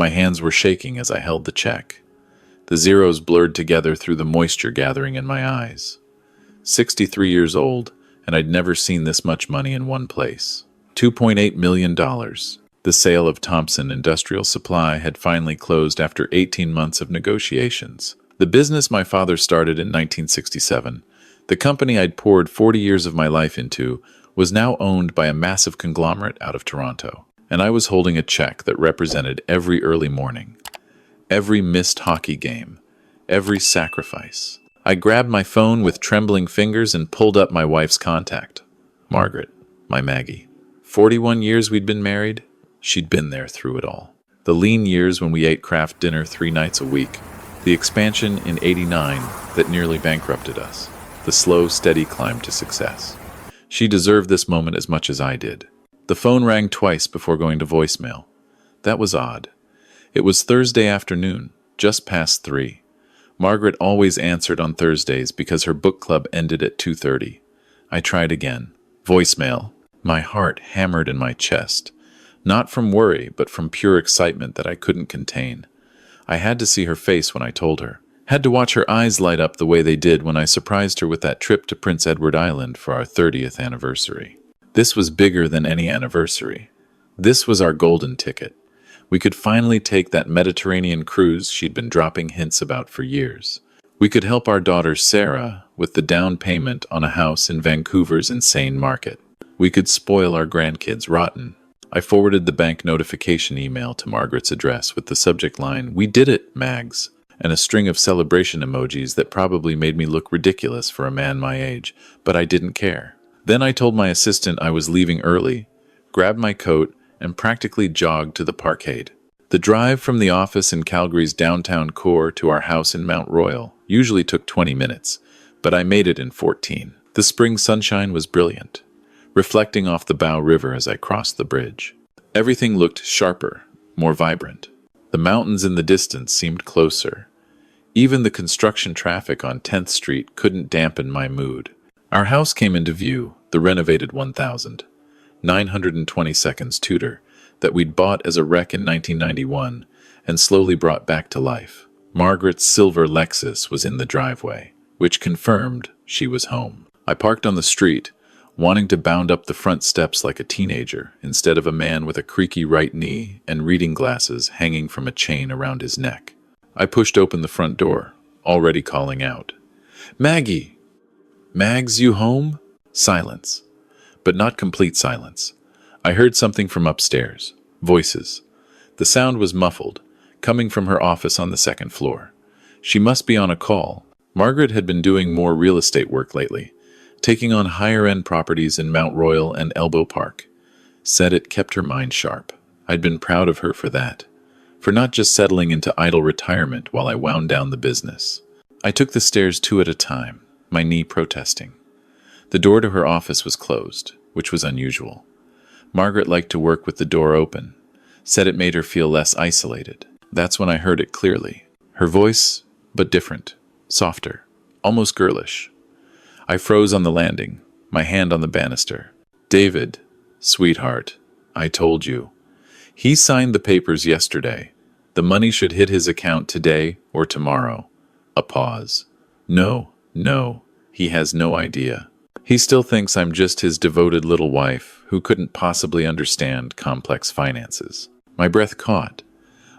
My hands were shaking as I held the check. The zeros blurred together through the moisture gathering in my eyes. 63 years old, and I'd never seen this much money in one place. $2.8 million. The sale of Thompson Industrial Supply had finally closed after 18 months of negotiations. The business my father started in 1967, the company I'd poured 40 years of my life into, was now owned by a massive conglomerate out of Toronto. And I was holding a check that represented every early morning, every missed hockey game, every sacrifice. I grabbed my phone with trembling fingers and pulled up my wife's contact. Margaret, my Maggie. 41 years we'd been married. She'd been there through it all. The lean years when we ate craft dinner 3 nights a week. The expansion in '89 that nearly bankrupted us. The slow, steady climb to success. She deserved this moment as much as I did. The phone rang twice before going to voicemail. That was odd. It was Thursday afternoon, just past 3. Margaret always answered on Thursdays because her book club ended at 2:30. I tried again. Voicemail. My heart hammered in my chest. Not from worry, but from pure excitement that I couldn't contain. I had to see her face when I told her. Had to watch her eyes light up the way they did when I surprised her with that trip to Prince Edward Island for our 30th anniversary. This was bigger than any anniversary. This was our golden ticket. We could finally take that Mediterranean cruise she'd been dropping hints about for years. We could help our daughter Sarah with the down payment on a house in Vancouver's insane market. We could spoil our grandkids rotten. I forwarded the bank notification email to Margaret's address with the subject line, "We did it, Mags," and a string of celebration emojis that probably made me look ridiculous for a man my age, but I didn't care. Then I told my assistant I was leaving early, grabbed my coat, and practically jogged to the parkade. The drive from the office in Calgary's downtown core to our house in Mount Royal usually took 20 minutes, but I made it in 14. The spring sunshine was brilliant, reflecting off the Bow River as I crossed the bridge. Everything looked sharper, more vibrant. The mountains in the distance seemed closer. Even the construction traffic on 10th Street couldn't dampen my mood. Our house came into view, the renovated 1922nd Tudor, that we'd bought as a wreck in 1991 and slowly brought back to life. Margaret's silver Lexus was in the driveway, which confirmed she was home. I parked on the street, wanting to bound up the front steps like a teenager instead of a man with a creaky right knee and reading glasses hanging from a chain around his neck. I pushed open the front door, already calling out, "Maggie! Mags, you home?" Silence. But not complete silence. I heard something from upstairs. Voices. The sound was muffled, coming from her office on the 2nd floor. She must be on a call. Margaret had been doing more real estate work lately, taking on higher-end properties in Mount Royal and Elbow Park. Said it kept her mind sharp. I'd been proud of her for that, for not just settling into idle retirement while I wound down the business. I took the stairs 2 at a time, my knee protesting. The door to her office was closed, which was unusual. Margaret liked to work with the door open, said it made her feel less isolated. That's when I heard it clearly. Her voice, but different, softer, almost girlish. I froze on the landing, my hand on the banister. "David, sweetheart, I told you. He signed the papers yesterday. The money should hit his account today or tomorrow." A pause. No, he has no idea. He still thinks I'm just his devoted little wife who couldn't possibly understand complex finances. My breath caught.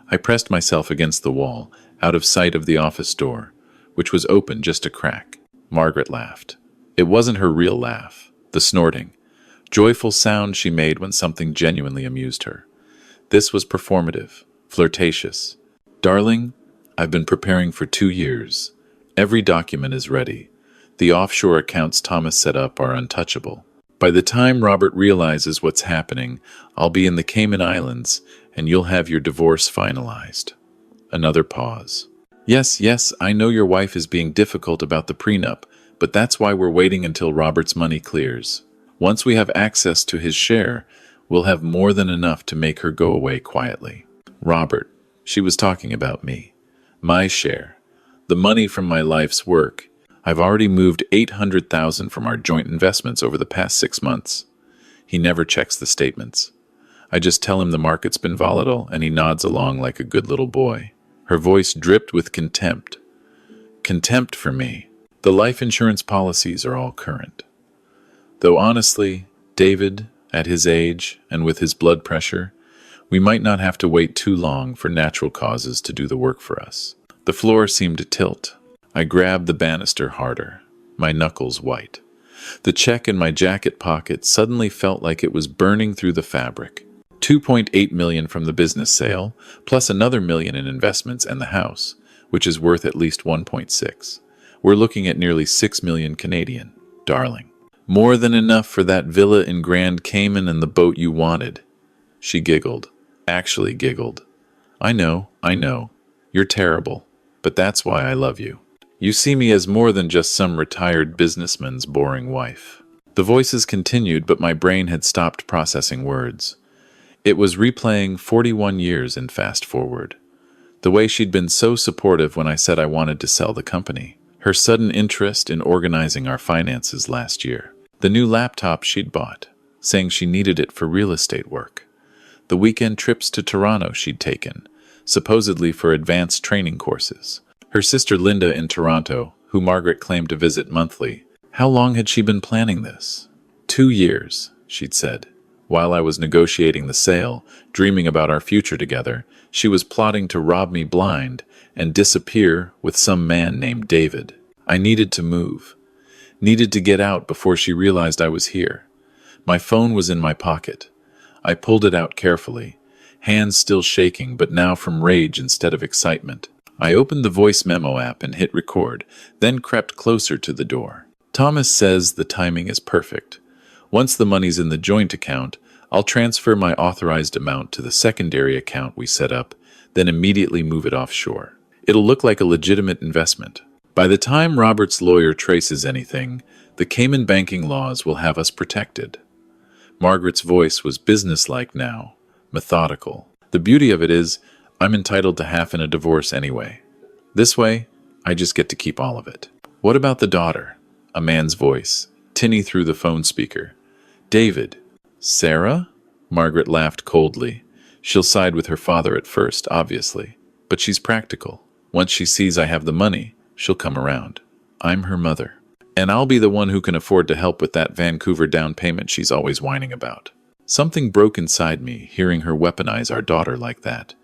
I pressed myself against the wall, out of sight of the office door, which was open just a crack. Margaret laughed. It wasn't her real laugh, the snorting, joyful sound she made when something genuinely amused her. This was performative, flirtatious. "Darling, I've been preparing for 2 years. Every document is ready. The offshore accounts Thomas set up are untouchable. By the time Robert realizes what's happening, I'll be in the Cayman Islands, and you'll have your divorce finalized." Another pause. Yes, I know your wife is being difficult about the prenup, but that's why we're waiting until Robert's money clears. Once we have access to his share, we'll have more than enough to make her go away quietly. Robert, she was talking about me. My share. The money from my life's work. I've already moved $800,000 from our joint investments over the past 6 months. He never checks the statements. I just tell him the market's been volatile, and he nods along like a good little boy. Her voice dripped with contempt. Contempt for me. The life insurance policies are all current. Though honestly, David, at his age and with his blood pressure, we might not have to wait too long for natural causes to do the work for us. The floor seemed to tilt. I grabbed the banister harder, my knuckles white. The check in my jacket pocket suddenly felt like it was burning through the fabric. 2.8 million from the business sale, plus another million in investments and the house, which is worth at least 1.6. We're looking at nearly 6 million Canadian, darling. More than enough for that villa in Grand Cayman and the boat you wanted. She giggled. Actually giggled. I know. You're terrible, but that's why I love you. You see me as more than just some retired businessman's boring wife. The voices continued, but my brain had stopped processing words. It was replaying 41 years in fast forward. The way she'd been so supportive when I said I wanted to sell the company. Her sudden interest in organizing our finances last year. The new laptop she'd bought, saying she needed it for real estate work. The weekend trips to Toronto she'd taken, supposedly for advanced training courses. Her sister Linda in Toronto, who Margaret claimed to visit monthly. How long had she been planning this? 2 years, she'd said. While I was negotiating the sale, dreaming about our future together, she was plotting to rob me blind and disappear with some man named David. I needed to move. Needed to get out before she realized I was here. My phone was in my pocket. I pulled it out carefully, hands still shaking, but now from rage instead of excitement. I opened the voice memo app and hit record, then crept closer to the door. Thomas says the timing is perfect. Once the money's in the joint account, I'll transfer my authorized amount to the secondary account we set up, then immediately move it offshore. It'll look like a legitimate investment. By the time Robert's lawyer traces anything, the Cayman banking laws will have us protected. Margaret's voice was businesslike now, methodical. The beauty of it is, I'm entitled to half in a divorce anyway. This way, I just get to keep all of it. What about the daughter? A man's voice, tinny through the phone speaker. David. Sarah? Margaret laughed coldly. She'll side with her father at first, obviously. But she's practical. Once she sees I have the money, she'll come around. I'm her mother. And I'll be the one who can afford to help with that Vancouver down payment she's always whining about. Something broke inside me, hearing her weaponize our daughter like that.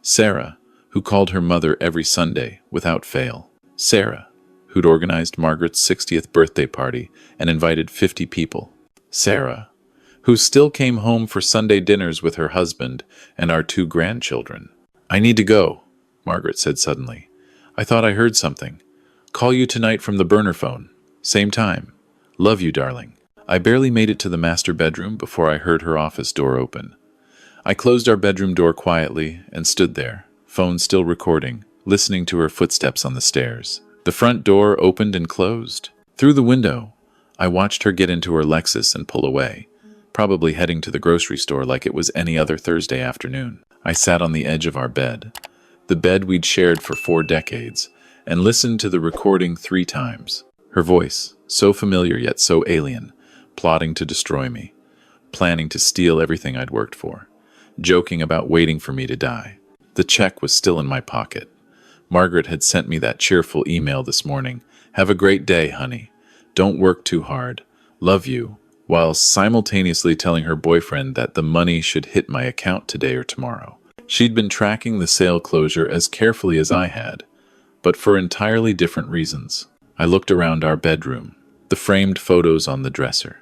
Sarah, who called her mother every Sunday, without fail. Sarah, who'd organized Margaret's 60th birthday party and invited 50 people. Sarah, who still came home for Sunday dinners with her husband and our 2 grandchildren. I need to go, Margaret said suddenly. I thought I heard something. Call you tonight from the burner phone. Same time. Love you, darling. I barely made it to the master bedroom before I heard her office door open. I closed our bedroom door quietly and stood there, phone still recording, listening to her footsteps on the stairs. The front door opened and closed. Through the window, I watched her get into her Lexus and pull away, probably heading to the grocery store like it was any other Thursday afternoon. I sat on the edge of our bed, the bed we'd shared for 4 decades, and listened to the recording 3 times. Her voice, so familiar yet so alien, plotting to destroy me, planning to steal everything I'd worked for, joking about waiting for me to die. The check was still in my pocket. Margaret had sent me that cheerful email this morning. Have a great day, honey. Don't work too hard. Love you. While simultaneously telling her boyfriend that the money should hit my account today or tomorrow. She'd been tracking the sale closure as carefully as I had, but for entirely different reasons. I looked around our bedroom, the framed photos on the dresser.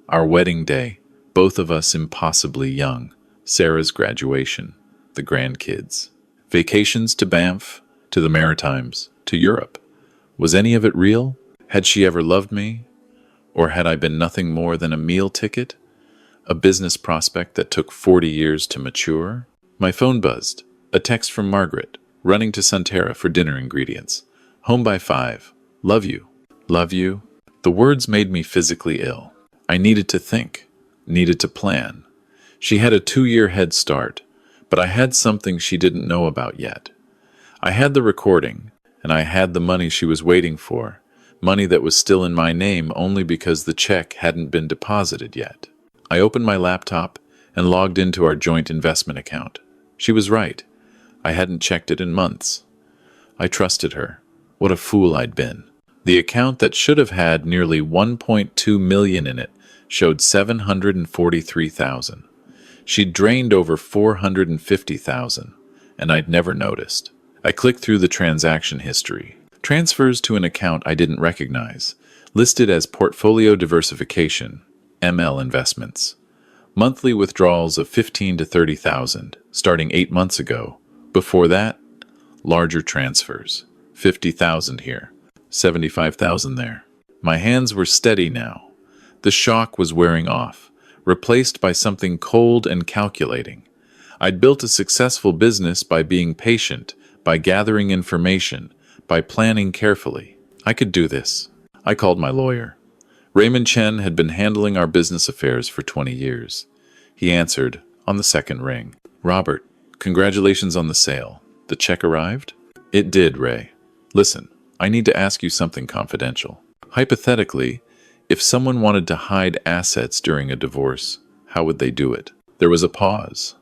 Our wedding day, both of us impossibly young, Sarah's graduation, the grandkids. Vacations to Banff, to the Maritimes, to Europe. Was any of it real? Had she ever loved me? Or had I been nothing more than a meal ticket? A business prospect that took 40 years to mature? My phone buzzed. A text from Margaret, running to Sunterra for dinner ingredients. Home by 5. Love you. Love you. The words made me physically ill. I needed to think. Needed to plan. She had a 2-year head start, but I had something she didn't know about yet. I had the recording, and I had the money she was waiting for, money that was still in my name only because the check hadn't been deposited yet. I opened my laptop and logged into our joint investment account. She was right. I hadn't checked it in months. I trusted her. What a fool I'd been. The account that should have had nearly 1.2 million in it showed 743,000. She'd drained over 450,000, and I'd never noticed. I clicked through the transaction history. Transfers to an account I didn't recognize, listed as Portfolio Diversification, ML Investments. Monthly withdrawals of 15 to 30,000, starting 8 months ago. Before that, larger transfers. 50,000 here, 75,000 there. My hands were steady now. The shock was wearing off, replaced by something cold and calculating. I'd built a successful business by being patient, by gathering information, by planning carefully. I could do this. I called my lawyer. Raymond Chen had been handling our business affairs for 20 years. He answered on the second ring. "Robert, congratulations on the sale. The check arrived?" "It did, Ray. Listen, I need to ask you something confidential. Hypothetically, if someone wanted to hide assets during a divorce, how would they do it?" There was a pause.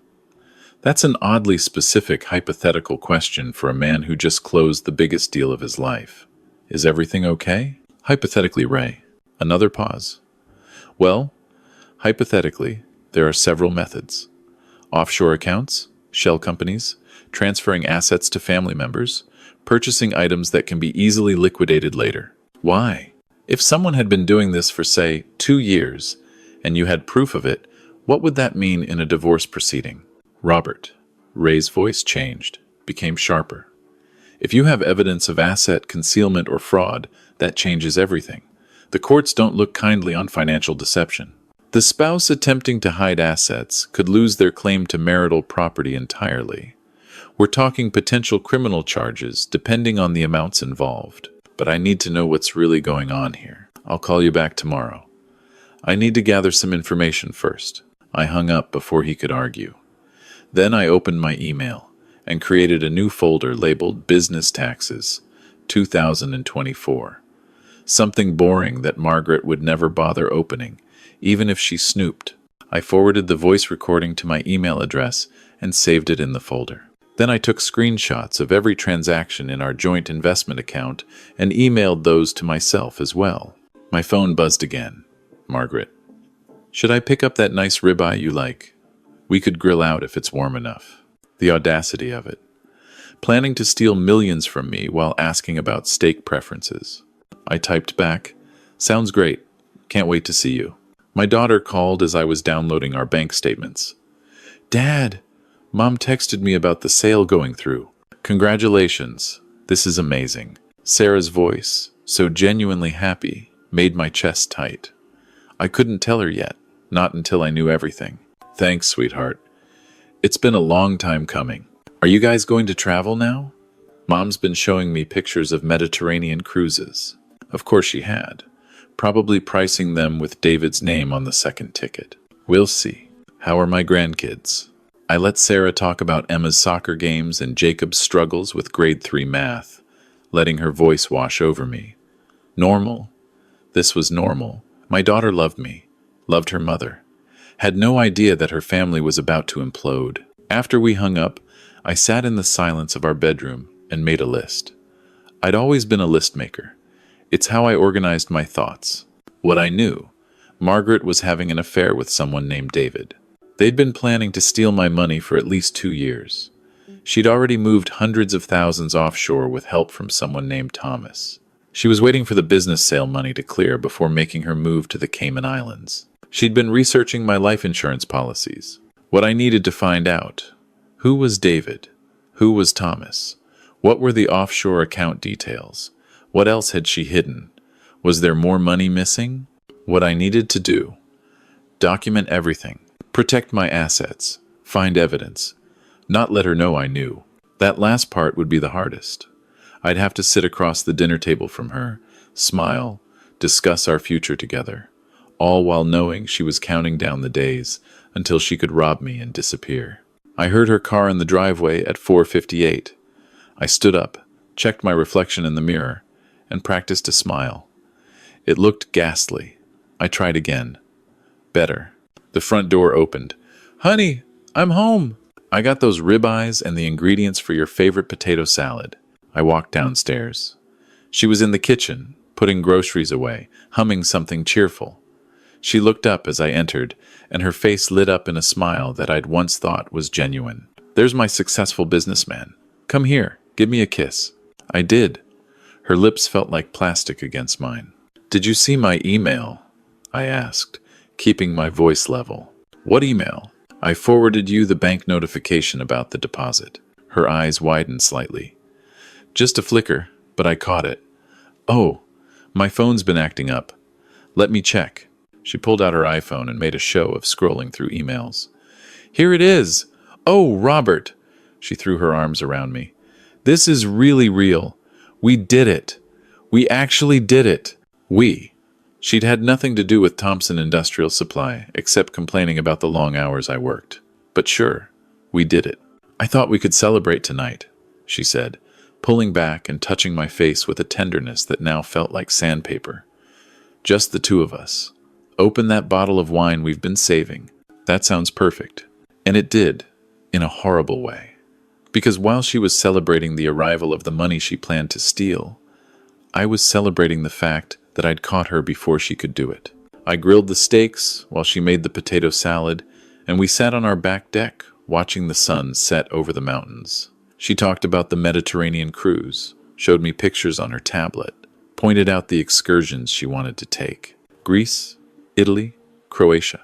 That's an oddly specific hypothetical question for a man who just closed the biggest deal of his life. "Is everything okay?" "Hypothetically, Ray." Another pause. "Well, hypothetically, there are several methods. Offshore accounts, shell companies, transferring assets to family members, purchasing items that can be easily liquidated later." Why? If someone had been doing this for, say, 2 years, and you had proof of it, what would that mean in a divorce proceeding? "Robert," Ray's voice changed, became sharper. "If you have evidence of asset concealment or fraud, that changes everything. The courts don't look kindly on financial deception. The spouse attempting to hide assets could lose their claim to marital property entirely. We're talking potential criminal charges depending on the amounts involved. But I need to know what's really going on here. I'll call you back tomorrow. I need to gather some information first." I hung up before he could argue. Then I opened my email and created a new folder labeled Business Taxes, 2024. Something boring that Margaret would never bother opening, even if she snooped. I forwarded the voice recording to my email address and saved it in the folder. Then I took screenshots of every transaction in our joint investment account and emailed those to myself as well. My phone buzzed again. "Margaret, should I pick up that nice ribeye you like? We could grill out if it's warm enough." The audacity of it. Planning to steal millions from me while asking about steak preferences. I typed back, "Sounds great. Can't wait to see you." My daughter called as I was downloading our bank statements. "Dad, Mom texted me about the sale going through. Congratulations. This is amazing." Sarah's voice, so genuinely happy, made my chest tight. I couldn't tell her yet, not until I knew everything. "Thanks, sweetheart. It's been a long time coming. Are you guys going to travel now?" Mom's been showing me pictures of Mediterranean cruises. Of course she had, probably pricing them with David's name on the second ticket. We'll see. How are my grandkids? I let Sarah talk about Emma's soccer games and Jacob's struggles with grade 3 math, letting her voice wash over me. Normal. This was normal. My daughter loved me, loved her mother, had no idea that her family was about to implode. After we hung up, I sat in the silence of our bedroom and made a list. I'd always been a list maker. It's how I organized my thoughts. What I knew, Margaret was having an affair with someone named David. They'd been planning to steal my money for at least 2 years. She'd already moved hundreds of thousands offshore with help from someone named Thomas. She was waiting for the business sale money to clear before making her move to the Cayman Islands. She'd been researching my life insurance policies. What I needed to find out: who was David? Who was Thomas? What were the offshore account details? What else had she hidden? Was there more money missing? What I needed to do: document everything, protect my assets, find evidence, not let her know I knew. That last part would be the hardest. I'd have to sit across the dinner table from her, smile, discuss our future together, all while knowing she was counting down the days until she could rob me and disappear. I heard her car in the driveway at 4:58. I stood up, checked my reflection in the mirror, and practiced a smile. It looked ghastly. I tried again. Better. The front door opened. Honey, I'm home. I got those ribeyes and the ingredients for your favorite potato salad. I walked downstairs. She was in the kitchen, putting groceries away, humming something cheerful. She looked up as I entered, and her face lit up in a smile that I'd once thought was genuine. There's my successful businessman. Come here, give me a kiss. I did. Her lips felt like plastic against mine. Did you see my email? I asked, keeping my voice level. What email? I forwarded you the bank notification about the deposit. Her eyes widened slightly. Just a flicker, but I caught it. Oh, my phone's been acting up. Let me check. She pulled out her iPhone and made a show of scrolling through emails. Here it is. Oh, Robert. She threw her arms around me. This is really real. We did it. We actually did it. We. She'd had nothing to do with Thompson Industrial Supply, except complaining about the long hours I worked. But sure, we did it. I thought we could celebrate tonight, she said, pulling back and touching my face with a tenderness that now felt like sandpaper. Just the two of us. Open that bottle of wine we've been saving. That sounds perfect. And it did, in a horrible way. Because while she was celebrating the arrival of the money she planned to steal, I was celebrating the fact that I'd caught her before she could do it. I grilled the steaks while she made the potato salad, and we sat on our back deck watching the sun set over the mountains. She talked about the Mediterranean cruise, showed me pictures on her tablet, pointed out the excursions she wanted to take. Greece, Italy, Croatia.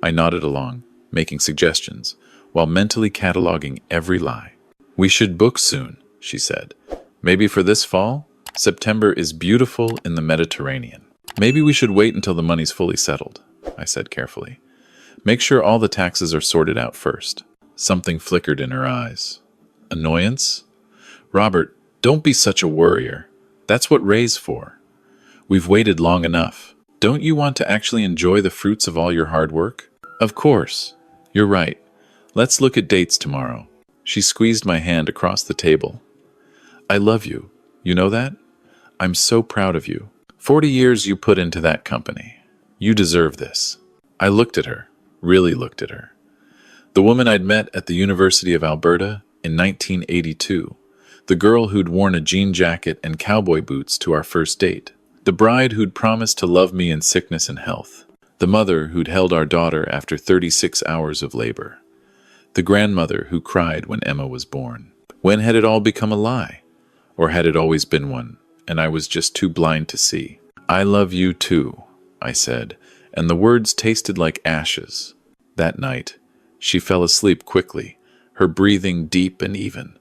I nodded along, making suggestions, while mentally cataloging every lie. We should book soon, she said. Maybe for this fall? September is beautiful in the Mediterranean. Maybe we should wait until the money's fully settled, I said carefully. Make sure all the taxes are sorted out first. Something flickered in her eyes. Annoyance? Robert, don't be such a worrier. That's what Ray's for. We've waited long enough. Don't you want to actually enjoy the fruits of all your hard work? Of course. You're right. Let's look at dates tomorrow. She squeezed my hand across the table. I love you. You know that? I'm so proud of you. 40 years you put into that company. You deserve this. I looked at her, really looked at her. The woman I'd met at the University of Alberta in 1982. The girl who'd worn a jean jacket and cowboy boots to our first date. The bride who'd promised to love me in sickness and health. The mother who'd held our daughter after 36 hours of labor. The grandmother who cried when Emma was born. When had it all become a lie? Or had it always been one, and I was just too blind to see? I love you too, I said, and the words tasted like ashes. That night, she fell asleep quickly, her breathing deep and even.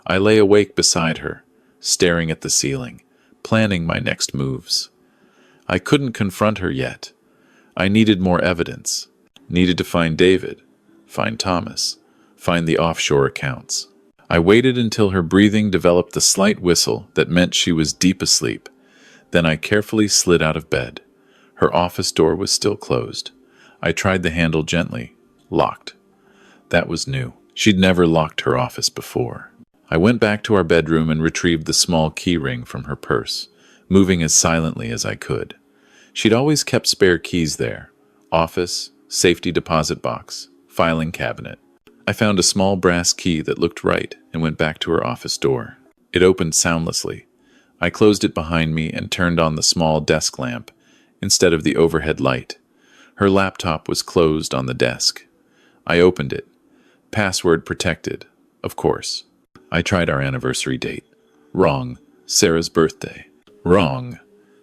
I lay awake beside her, staring at the ceiling, planning my next moves. I couldn't confront her yet. I needed more evidence. Needed to find David, find Thomas, find the offshore accounts. I waited until her breathing developed the slight whistle that meant she was deep asleep. Then I carefully slid out of bed. Her office door was still closed. I tried the handle gently. Locked. That was new. She'd never locked her office before. I went back to our bedroom and retrieved the small key ring from her purse, moving as silently as I could. She'd always kept spare keys there. Office, safety deposit box, filing cabinet. I found a small brass key that looked right and went back to her office door. It opened soundlessly. I closed it behind me and turned on the small desk lamp instead of the overhead light. Her laptop was closed on the desk. I opened it. Password protected, of course. I tried our anniversary date. Wrong. Sarah's birthday. Wrong.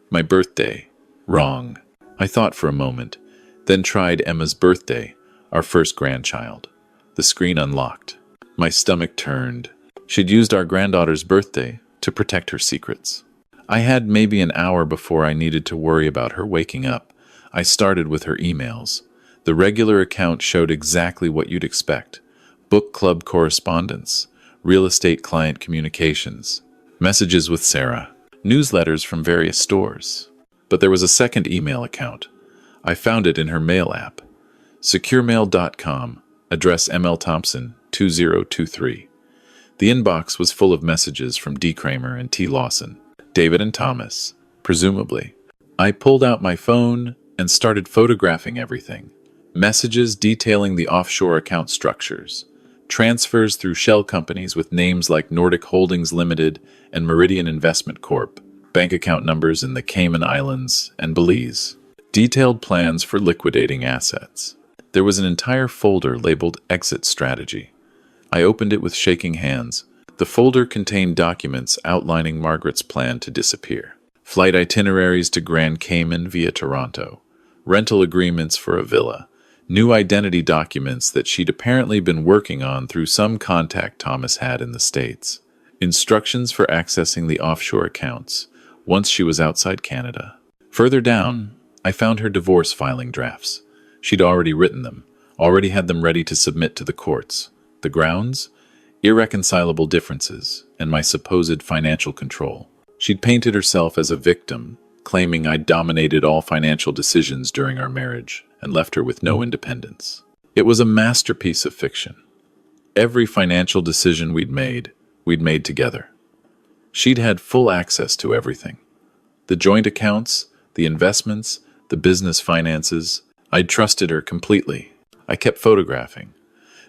My birthday. Wrong. I thought for a moment, then tried Emma's birthday, our first grandchild. The screen unlocked. My stomach turned. She'd used our granddaughter's birthday to protect her secrets. I had maybe an hour before I needed to worry about her waking up. I started with her emails. The regular account showed exactly what you'd expect. Book club correspondence, real estate client communications, messages with Sarah, newsletters from various stores. But there was a second email account. I found it in her mail app. securemail.com. Address ML Thompson, 2023. The inbox was full of messages from D. Kramer and T. Lawson, David and Thomas, presumably. I pulled out my phone and started photographing everything. Messages detailing the offshore account structures. Transfers through shell companies with names like Nordic Holdings Limited and Meridian Investment Corp. Bank account numbers in the Cayman Islands and Belize. Detailed plans for liquidating assets. There was an entire folder labeled Exit Strategy. I opened it with shaking hands. The folder contained documents outlining Margaret's plan to disappear. Flight itineraries to Grand Cayman via Toronto. Rental agreements for a villa. New identity documents that she'd apparently been working on through some contact Thomas had in the States. Instructions for accessing the offshore accounts once she was outside Canada. Further down, I found her divorce filing drafts. She'd already written them, already had them ready to submit to the courts. The grounds? Irreconcilable differences and my supposed financial control. She'd painted herself as a victim, claiming I'd dominated all financial decisions during our marriage and left her with no independence. It was a masterpiece of fiction. Every financial decision we'd made together. She'd had full access to everything. The joint accounts, the investments, the business finances. I'd trusted her completely. I kept photographing.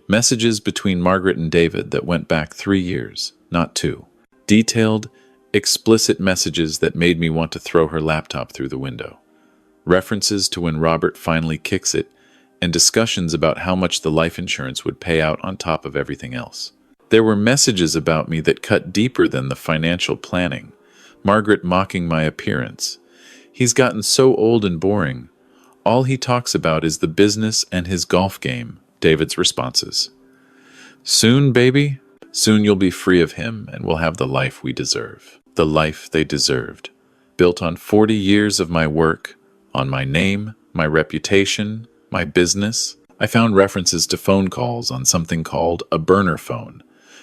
Messages between Margaret and David that went back 3 years, not 2. Detailed, explicit messages that made me want to throw her laptop through the window. References to when Robert finally kicks it, and discussions about how much the life insurance would pay out on top of everything else. There were messages about me that cut deeper than the financial planning. Margaret mocking my appearance. He's gotten so old and boring. All he talks about is the business and his golf game. David's responses. Soon, baby, soon you'll be free of him and we'll have the life we deserve. The life they deserved. Built on 40 years of my work, on my name, my reputation, my business. I found references to phone calls on something called a burner phone.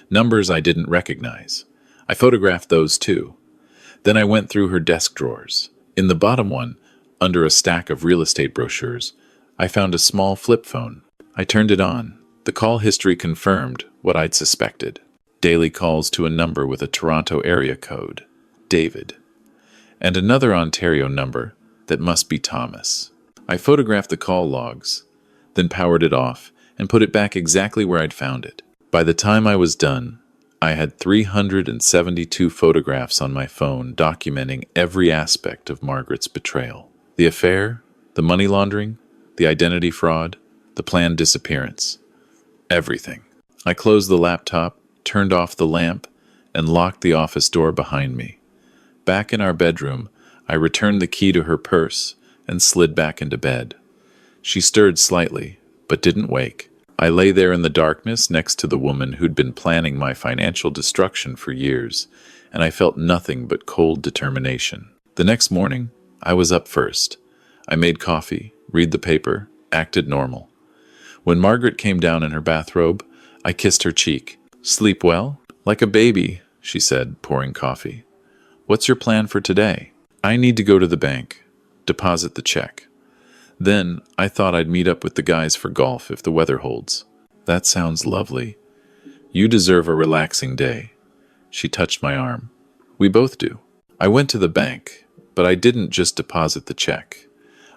Numbers I didn't recognize. I photographed those too. Then I went through her desk drawers. In the bottom one, under a stack of real estate brochures, I found a small flip phone. I turned it on. The call history confirmed what I'd suspected. Daily calls to a number with a Toronto area code, David, and another Ontario number that must be Thomas. I photographed the call logs, then powered it off and put it back exactly where I'd found it. By the time I was done, I had 372 photographs on my phone documenting every aspect of Margaret's betrayal. The affair, the money laundering, the identity fraud, the planned disappearance. Everything. I closed the laptop, turned off the lamp, and locked the office door behind me. Back in our bedroom, I returned the key to her purse and slid back into bed. She stirred slightly, but didn't wake. I lay there in the darkness next to the woman who'd been planning my financial destruction for years, and I felt nothing but cold determination. The next morning, I was up first. I made coffee, read the paper, acted normal. When Margaret came down in her bathrobe, I kissed her cheek. "Sleep well?" "Like a baby," she said, pouring coffee. "What's your plan for today?" "I need to go to the bank, deposit the check. Then I thought I'd meet up with the guys for golf if the weather holds." "That sounds lovely. You deserve a relaxing day." She touched my arm. "We both do." I went to the bank, but I didn't just deposit the check.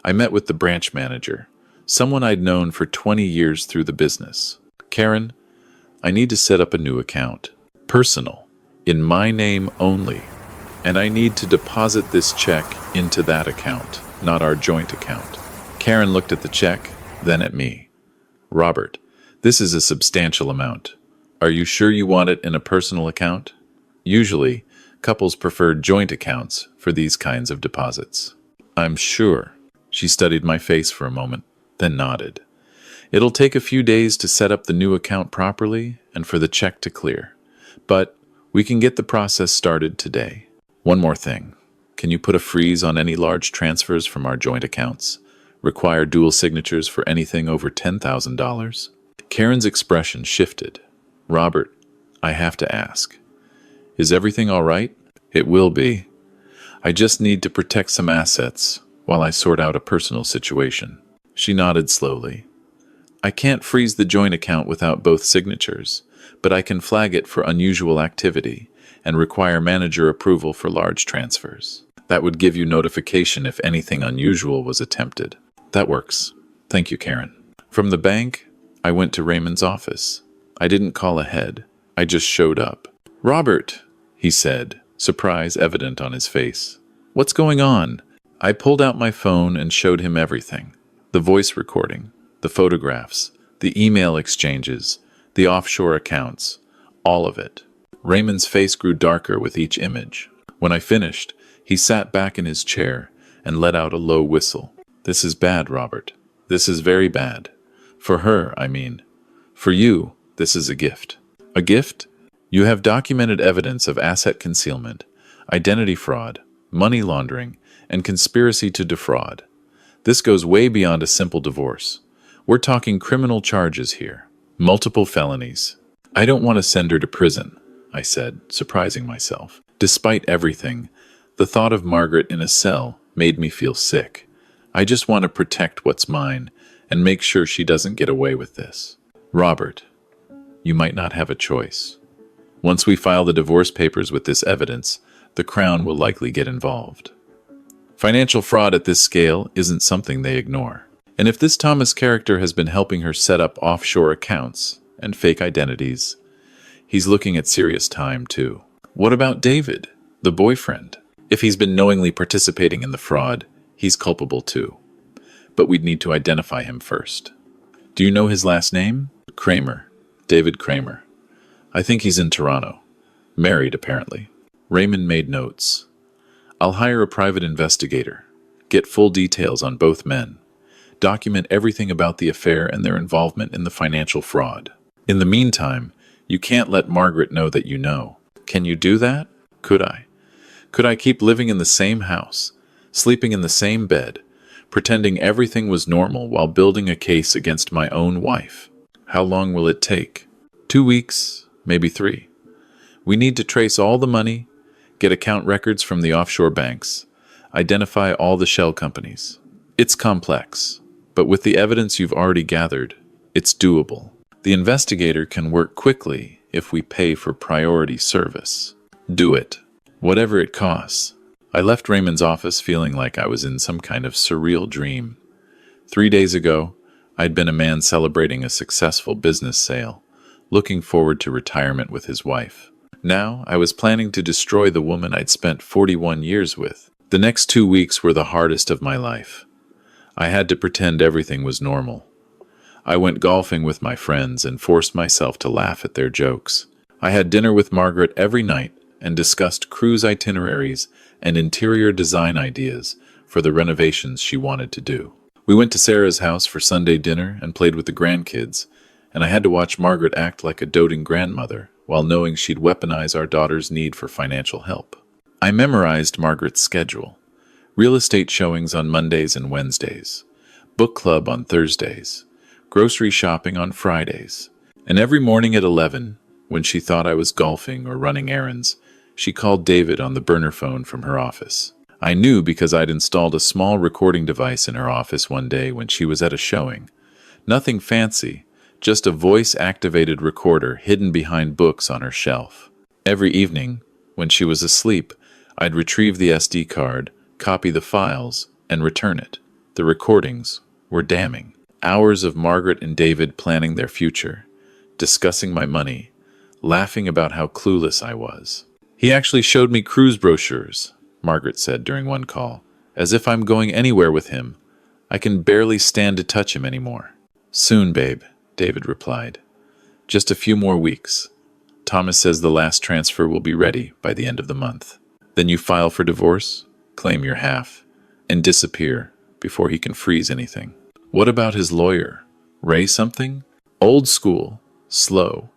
I met with the branch manager, someone I'd known for 20 years through the business. "Karen, I need to set up a new account. Personal, in my name only. And I need to deposit this check into that account, not our joint account." Karen looked at the check, then at me. "Robert, this is a substantial amount. Are you sure you want it in a personal account? Usually, couples prefer joint accounts for these kinds of deposits." "I'm sure." She studied my face for a moment, then nodded. "It'll take a few days to set up the new account properly and for the check to clear. But we can get the process started today. One more thing. Can you put a freeze on any large transfers from our joint accounts? Require dual signatures for anything over $10,000? Karen's expression shifted. "Robert, I have to ask. Is everything all right?" "It will be. I just need to protect some assets while I sort out a personal situation." She nodded slowly. "I can't freeze the joint account without both signatures, but I can flag it for unusual activity and require manager approval for large transfers. That would give you notification if anything unusual was attempted." "That works. Thank you, Karen." From the bank, I went to Raymond's office. I didn't call ahead. I just showed up. "Robert," he said, surprise evident on his face. "What's going on?" I pulled out my phone and showed him everything. The voice recording, the photographs, the email exchanges, the offshore accounts, all of it. Raymond's face grew darker with each image. When I finished, he sat back in his chair and let out a low whistle. "This is bad, Robert. This is very bad. For her, I mean. For you, this is a gift." "A gift?" "You have documented evidence of asset concealment, identity fraud, money laundering, and conspiracy to defraud. This goes way beyond a simple divorce. We're talking criminal charges here. Multiple felonies." "I don't want to send her to prison," I said, surprising myself. Despite everything, the thought of Margaret in a cell made me feel sick. I just want to protect what's mine and make sure she doesn't get away with this. "Robert, you might not have a choice. Once we file the divorce papers with this evidence, the Crown will likely get involved. Financial fraud at this scale isn't something they ignore. And if this Thomas character has been helping her set up offshore accounts and fake identities, he's looking at serious time too. What about David, the boyfriend? If he's been knowingly participating in the fraud, he's culpable too. But we'd need to identify him first." "Do you know his last name?" "Kramer. David Kramer. I think he's in Toronto. Married, apparently." Raymond made notes. "I'll hire a private investigator. Get full details on both men. Document everything about the affair and their involvement in the financial fraud. In the meantime, you can't let Margaret know that you know. Can you do that? Could I? Could I keep living in the same house, sleeping in the same bed, pretending everything was normal while building a case against my own wife? How long will it take? 2 weeks, maybe 3. We need to trace all the money, get account records from the offshore banks, identify all the shell companies. It's complex, but with the evidence you've already gathered, it's doable. The investigator can work quickly if we pay for priority service. Do it, whatever it costs." I left Raymond's office feeling like I was in some kind of surreal dream. 3 days ago, I'd been a man celebrating a successful business sale, looking forward to retirement with his wife. Now, I was planning to destroy the woman I'd spent 41 years with. The next 2 weeks were the hardest of my life. I had to pretend everything was normal. I went golfing with my friends and forced myself to laugh at their jokes. I had dinner with Margaret every night and discussed cruise itineraries and interior design ideas for the renovations she wanted to do. We went to Sarah's house for Sunday dinner and played with the grandkids, and I had to watch Margaret act like a doting grandmother while knowing she'd weaponize our daughter's need for financial help. I memorized Margaret's schedule. Real estate showings on Mondays and Wednesdays, book club on Thursdays, grocery shopping on Fridays, and every morning at 11, when she thought I was golfing or running errands, she called David on the burner phone from her office. I knew because I'd installed a small recording device in her office one day when she was at a showing. Nothing fancy, just a voice-activated recorder hidden behind books on her shelf. Every evening, when she was asleep, I'd retrieve the SD card, copy the files, and return it. The recordings were damning. Hours of Margaret and David planning their future, discussing my money, laughing about how clueless I was. "He actually showed me cruise brochures," Margaret said during one call, "as if I'm going anywhere with him. I can barely stand to touch him anymore." "Soon, babe," David replied. "Just a few more weeks. Thomas says the last transfer will be ready by the end of the month. Then you file for divorce, claim your half, and disappear before he can freeze anything." "What about his lawyer? Ray something?" "Old school, slow.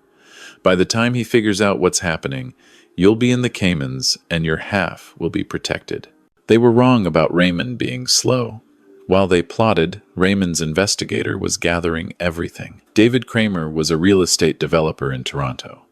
By the time he figures out what's happening, you'll be in the Caymans and your half will be protected." They were wrong about Raymond being slow. While they plotted, Raymond's investigator was gathering everything. David Kramer was a real estate developer in Toronto,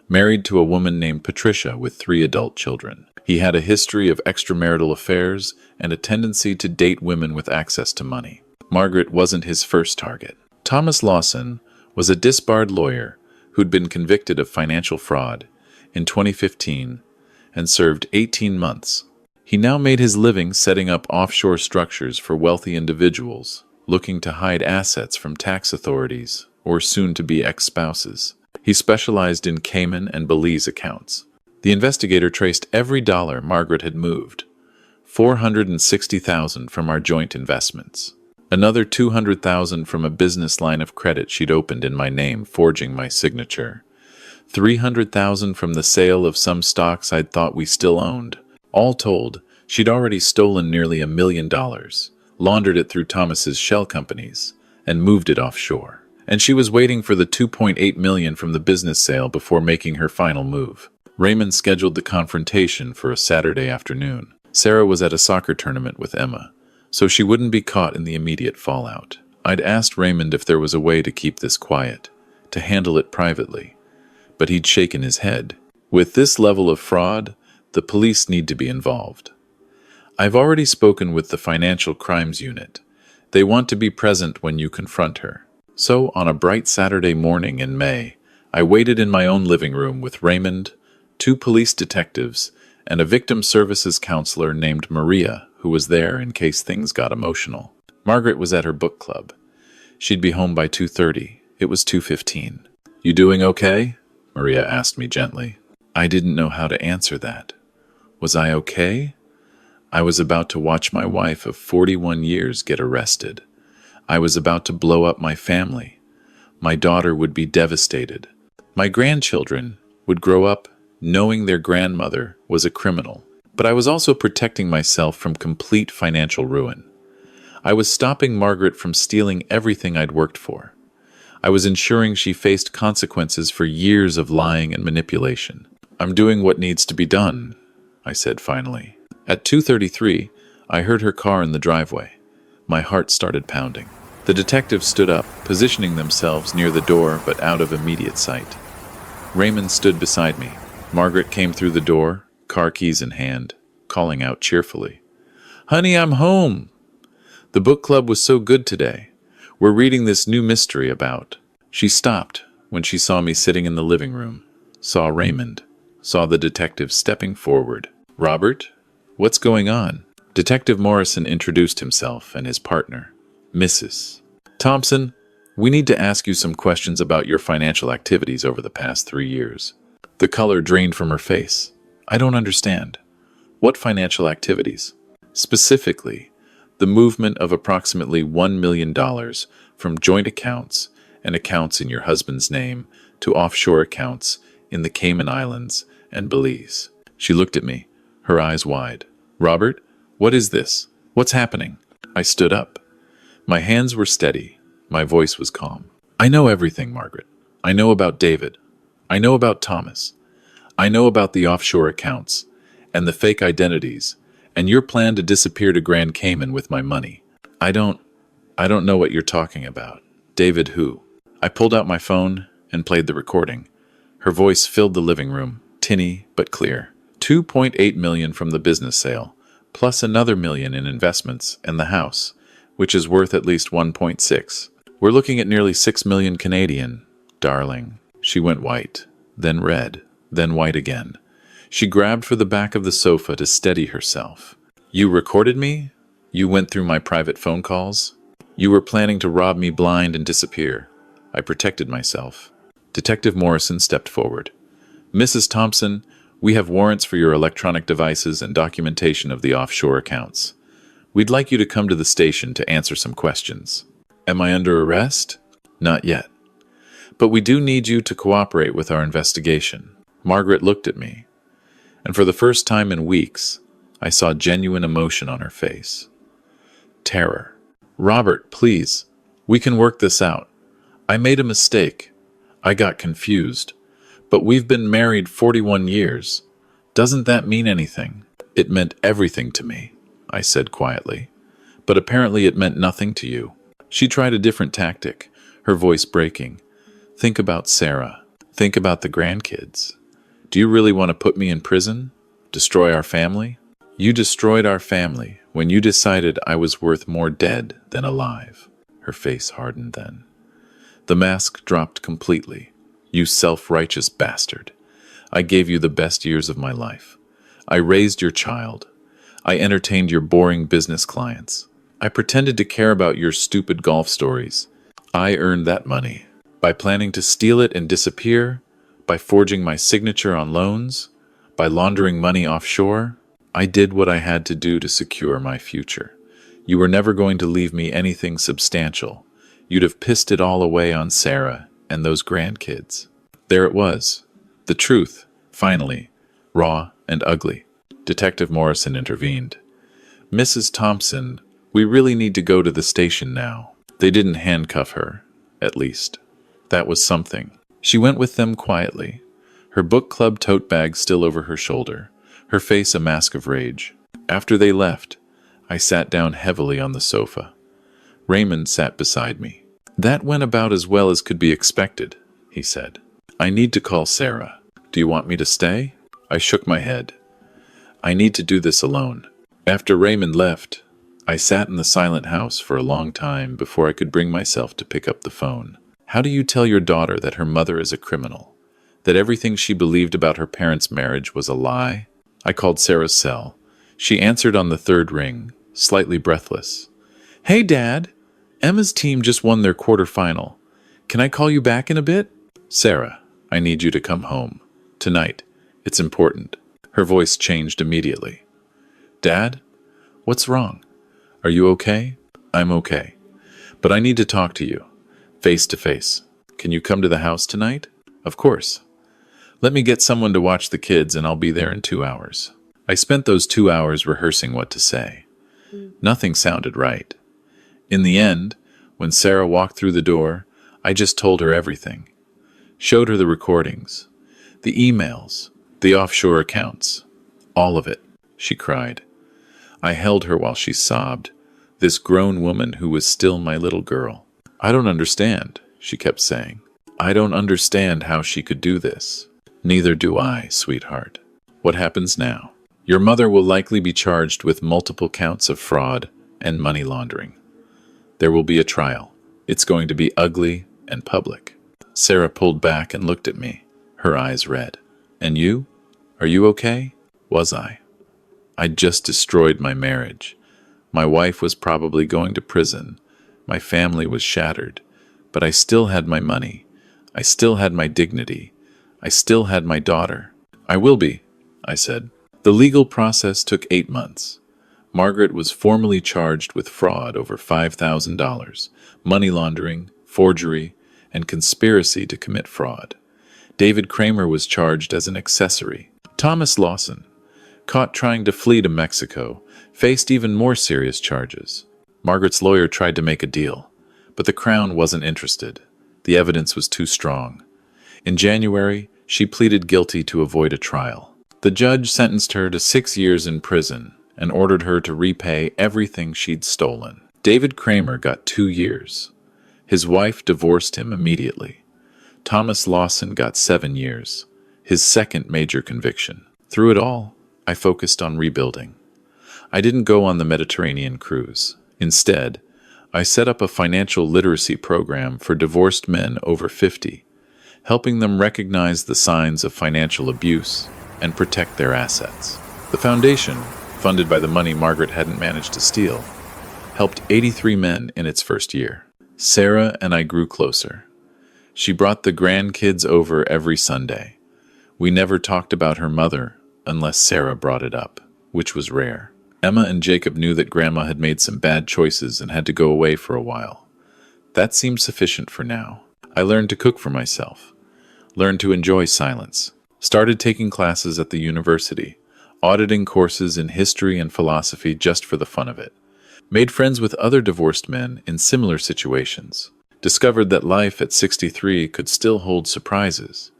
married to a woman named Patricia with 3 adult children. He had a history of extramarital affairs and a tendency to date women with access to money. Margaret wasn't his first target. Thomas Lawson was a disbarred lawyer who'd been convicted of financial fraud in 2015 and served 18 months. He now made his living setting up offshore structures for wealthy individuals, looking to hide assets from tax authorities or soon-to-be ex-spouses. He specialized in Cayman and Belize accounts. The investigator traced every dollar Margaret had moved, $460,000 from our joint investments, another $200,000 from a business line of credit she'd opened in my name, forging my signature, $300,000 from the sale of some stocks I'd thought we still owned. All told, she'd already stolen nearly $1 million, laundered it through Thomas's shell companies, and moved it offshore. And she was waiting for the $2.8 million from the business sale before making her final move. Raymond scheduled the confrontation for a Saturday afternoon. Sarah was at a soccer tournament with Emma, so she wouldn't be caught in the immediate fallout. I'd asked Raymond if there was a way to keep this quiet, to handle it privately, but he'd shaken his head. With this level of fraud, the police need to be involved. I've already spoken with the Financial Crimes Unit. They want to be present when you confront her. So, on a bright Saturday morning in May, I waited in my own living room with Raymond, 2 police detectives, and a victim services counselor named Maria, who was there in case things got emotional. Margaret was at her book club. She'd be home by 2:30. It was 2:15. "You doing okay?" Maria asked me gently. I didn't know how to answer that. Was I okay? I was about to watch my wife of 41 years get arrested. I was about to blow up my family. My daughter would be devastated. My grandchildren would grow up knowing their grandmother was a criminal. But I was also protecting myself from complete financial ruin. I was stopping Margaret from stealing everything I'd worked for. I was ensuring she faced consequences for years of lying and manipulation. "I'm doing what needs to be done," I said finally. At 2:33, I heard her car in the driveway. My heart started pounding. The detectives stood up, positioning themselves near the door but out of immediate sight. Raymond stood beside me. Margaret came through the door, car keys in hand, calling out cheerfully, "Honey, I'm home! The book club was so good today. We're reading this new mystery about..." She stopped when she saw me sitting in the living room, saw Raymond, saw the detective stepping forward. "Robert, what's going on?" Detective Morrison introduced himself and his partner, Mrs. Thompson. "We need to ask you some questions about your financial activities over the past 3 years. The color drained from her face. "I don't understand. What financial activities?" "Specifically, the movement of approximately $1 million from joint accounts and accounts in your husband's name to offshore accounts in the Cayman Islands and Belize." She looked at me, her eyes wide. "Robert, what is this? What's happening?" I stood up. My hands were steady. My voice was calm. "I know everything, Margaret. I know about David. I know about Thomas. I know about the offshore accounts and the fake identities and your plan to disappear to Grand Cayman with my money. I don't know what you're talking about. David who?" I pulled out my phone and played the recording. Her voice filled the living room, tinny but clear. $2.8 million from the business sale, plus another $1 million in investments and the house, which is worth at least 1.6. We're looking at nearly 6 million Canadian, darling. She went white, then red, then white again. She grabbed for the back of the sofa to steady herself. "You recorded me? You went through my private phone calls? You were planning to rob me blind and disappear." I protected myself. Detective Morrison stepped forward. "Mrs. Thompson, we have warrants for your electronic devices and documentation of the offshore accounts. We'd like you to come to the station to answer some questions." "Am I under arrest?" "Not yet. But we do need you to cooperate with our investigation." Margaret looked at me, and for the first time in weeks, I saw genuine emotion on her face. Terror. "Robert, please. We can work this out. I made a mistake. I got confused. But we've been married 41 years. Doesn't that mean anything?" "It meant everything to me," I said quietly. "But apparently it meant nothing to you." She tried a different tactic, her voice breaking. "Think about Sarah. Think about the grandkids. Do you really want to put me in prison? Destroy our family? You destroyed our family when you decided I was worth more dead than alive." Her face hardened then. The mask dropped completely. "You self-righteous bastard. I gave you the best years of my life. I raised your child. I entertained your boring business clients. I pretended to care about your stupid golf stories. I earned that money. By planning to steal it and disappear, by forging my signature on loans, by laundering money offshore. I did what I had to do to secure my future. You were never going to leave me anything substantial. You'd have pissed it all away on Sarah and those grandkids. There it was. The truth, finally, raw and ugly. Detective Morrison intervened. Mrs. Thompson, we really need to go to the station now. They didn't handcuff her, at least. That was something. She went with them quietly, her book club tote bag still over her shoulder, her face a mask of rage. After they left, I sat down heavily on the sofa. Raymond sat beside me. That went about as well as could be expected, he said. I need to call Sarah. Do you want me to stay? I shook my head. I need to do this alone. After Raymond left, I sat in the silent house for a long time before I could bring myself to pick up the phone. How do you tell your daughter that her mother is a criminal? That everything she believed about her parents' marriage was a lie? I called Sarah's cell. She answered on the third ring, slightly breathless. Hey, Dad. Emma's team just won their quarterfinal. Can I call you back in a bit? Sarah, I need you to come home. Tonight. It's important. Her voice changed immediately. Dad? What's wrong? Are you okay? I'm okay. But I need to talk to you. Face to face. Can you come to the house tonight? Of course. Let me get someone to watch the kids and I'll be there in 2 hours. I spent those 2 hours rehearsing what to say. Nothing sounded right. In the end, when Sarah walked through the door, I just told her everything. Showed her the recordings, the emails, the offshore accounts. All of it, she cried. I held her while she sobbed, this grown woman who was still my little girl. I don't understand, she kept saying. I don't understand how she could do this. Neither do I, sweetheart. What happens now? Your mother will likely be charged with multiple counts of fraud and money laundering. There will be a trial. It's going to be ugly and public. Sarah pulled back and looked at me, her eyes red. And you? Are you okay? Was I? I'd just destroyed my marriage. My wife was probably going to prison. My family was shattered, but I still had my money. I still had my dignity. I still had my daughter. I will be, I said. The legal process took 8 months. Margaret was formally charged with fraud over $5,000, money laundering, forgery, and conspiracy to commit fraud. David Kramer was charged as an accessory. Thomas Lawson, caught trying to flee to Mexico, faced even more serious charges. Margaret's lawyer tried to make a deal, but the Crown wasn't interested. The evidence was too strong. In January, she pleaded guilty to avoid a trial. The judge sentenced her to 6 years in prison and ordered her to repay everything she'd stolen. David Kramer got 2 years. His wife divorced him immediately. Thomas Lawson got 7 years, his second major conviction. Through it all, I focused on rebuilding. I didn't go on the Mediterranean cruise. Instead, I set up a financial literacy program for divorced men over 50, helping them recognize the signs of financial abuse and protect their assets. The foundation, funded by the money Margaret hadn't managed to steal, helped 83 men in its first year. Sarah and I grew closer. She brought the grandkids over every Sunday. We never talked about her mother unless Sarah brought it up, which was rare. Emma and Jacob knew that Grandma had made some bad choices and had to go away for a while. That seemed sufficient for now. I learned to cook for myself, learned to enjoy silence, started taking classes at the university, auditing courses in history and philosophy just for the fun of it, made friends with other divorced men in similar situations, discovered that life at 63 could still hold surprises,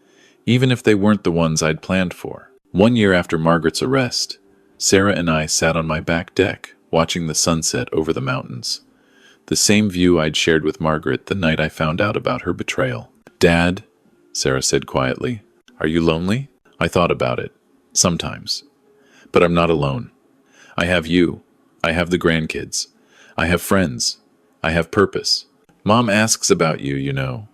even if they weren't the ones I'd planned for. 1 year after Margaret's arrest, Sarah and I sat on my back deck, watching the sunset over the mountains. The same view I'd shared with Margaret the night I found out about her betrayal. Dad, Sarah said quietly, are you lonely? I thought about it. Sometimes. But I'm not alone. I have you. I have the grandkids. I have friends. I have purpose. Mom asks about you, you know,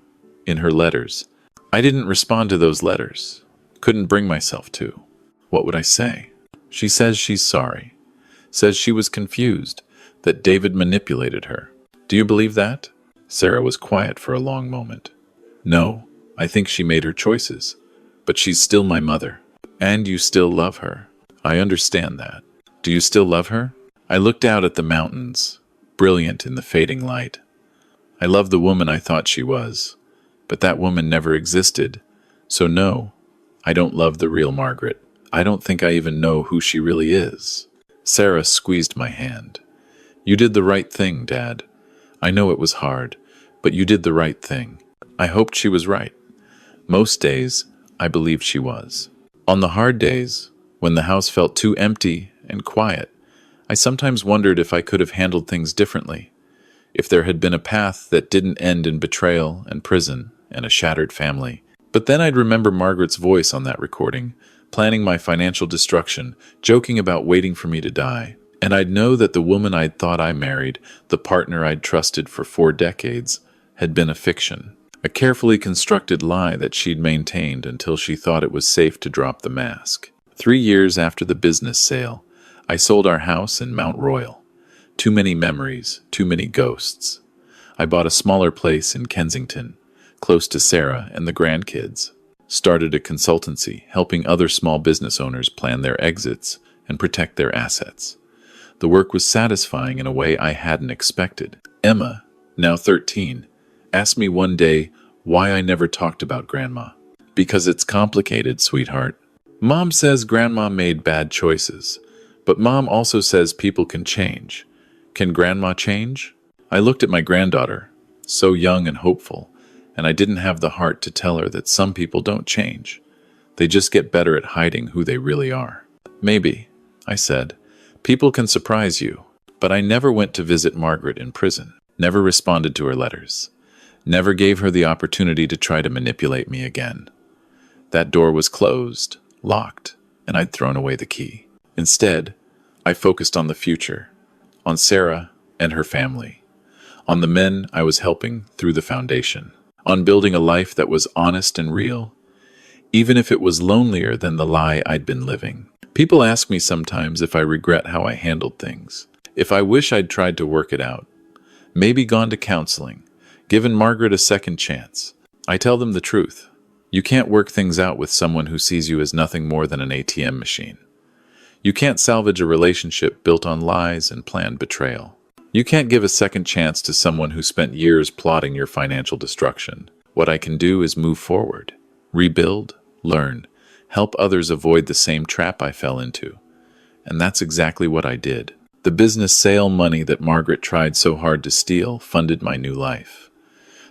in her letters. I didn't respond to those letters. Couldn't bring myself to. What would I say? She says she's sorry. Says she was confused. that David manipulated her. Do you believe that? Sarah was quiet for a long moment. No, I think she made her choices. But she's still my mother. And you still love her. I understand that. Do you still love her? I looked out at the mountains, brilliant in the fading light. I love the woman I thought she was, but that woman never existed. So no, I don't love the real Margaret. I don't think I even know who she really is. Sarah squeezed my hand. You did the right thing, Dad. I know it was hard, but you did the right thing. I hoped she was right. Most days, I believed she was. On the hard days, when the house felt too empty and quiet, I sometimes wondered if I could have handled things differently, if there had been a path that didn't end in betrayal and prison and a shattered family. But then I'd remember Margaret's voice on that recording, planning my financial destruction, joking about waiting for me to die. And I'd know that the woman I'd thought I married, the partner I'd trusted for 4 decades, had been a fiction. A carefully constructed lie that she'd maintained until she thought it was safe to drop the mask. 3 years after the business sale, I sold our house in Mount Royal. Too many memories, too many ghosts. I bought a smaller place in Kensington, close to Sarah and the grandkids. Started a consultancy, helping other small business owners plan their exits and protect their assets. The work was satisfying in a way I hadn't expected. Emma, now 13, asked me one day why I never talked about Grandma. Because it's complicated, sweetheart. Mom says Grandma made bad choices, but Mom also says people can change. Can Grandma change? I looked at my granddaughter, so young and hopeful, and I didn't have the heart to tell her that some people don't change. They just get better at hiding who they really are. Maybe, I said, people can surprise you, but I never went to visit Margaret in prison, never responded to her letters, never gave her the opportunity to try to manipulate me again. That door was closed, locked, and I'd thrown away the key. Instead, I focused on the future, on Sarah and her family, on the men I was helping through the foundation, on building a life that was honest and real, even if it was lonelier than the lie I'd been living. People ask me sometimes if I regret how I handled things, if I wish I'd tried to work it out, maybe gone to counseling, given Margaret a second chance. I tell them the truth. You can't work things out with someone who sees you as nothing more than an ATM machine. You can't salvage a relationship built on lies and planned betrayal. You can't give a second chance to someone who spent years plotting your financial destruction. What I can do is move forward, rebuild, learn, help others avoid the same trap I fell into. And that's exactly what I did. The business sale money that Margaret tried so hard to steal funded my new life.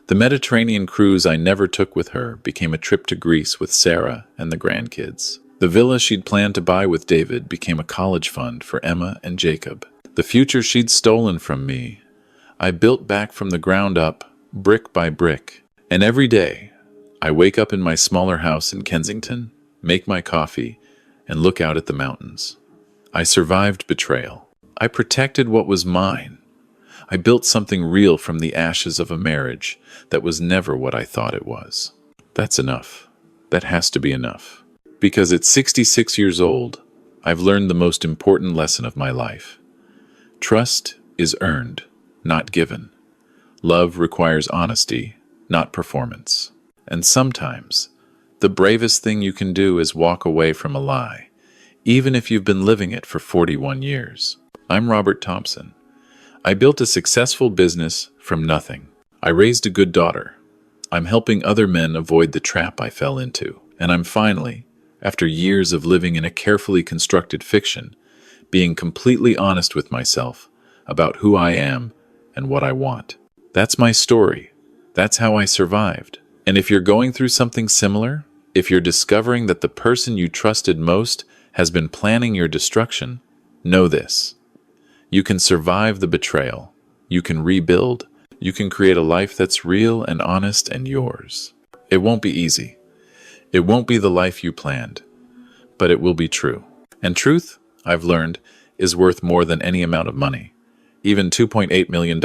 The Mediterranean cruise I never took with her became a trip to Greece with Sarah and the grandkids. The villa she'd planned to buy with David became a college fund for Emma and Jacob. The future she'd stolen from me, I built back from the ground up, brick by brick. And every day, I wake up in my smaller house in Kensington, make my coffee, and look out at the mountains. I survived betrayal. I protected what was mine. I built something real from the ashes of a marriage that was never what I thought it was. That's enough. That has to be enough. Because at 66 years old, I've learned the most important lesson of my life. Trust is earned, not given. Love requires honesty, not performance. And sometimes, the bravest thing you can do is walk away from a lie, even if you've been living it for 41 years. I'm Robert Thompson. I built a successful business from nothing. I raised a good daughter. I'm helping other men avoid the trap I fell into. And I'm finally, after years of living in a carefully constructed fiction, being completely honest with myself about who I am and what I want. That's my story. That's how I survived. And if you're going through something similar, if you're discovering that the person you trusted most has been planning your destruction, know this. You can survive the betrayal. You can rebuild. You can create a life that's real and honest and yours. It won't be easy. It won't be the life you planned, but it will be true. And truth, I've learned, is worth more than any amount of money, even $2.8 million.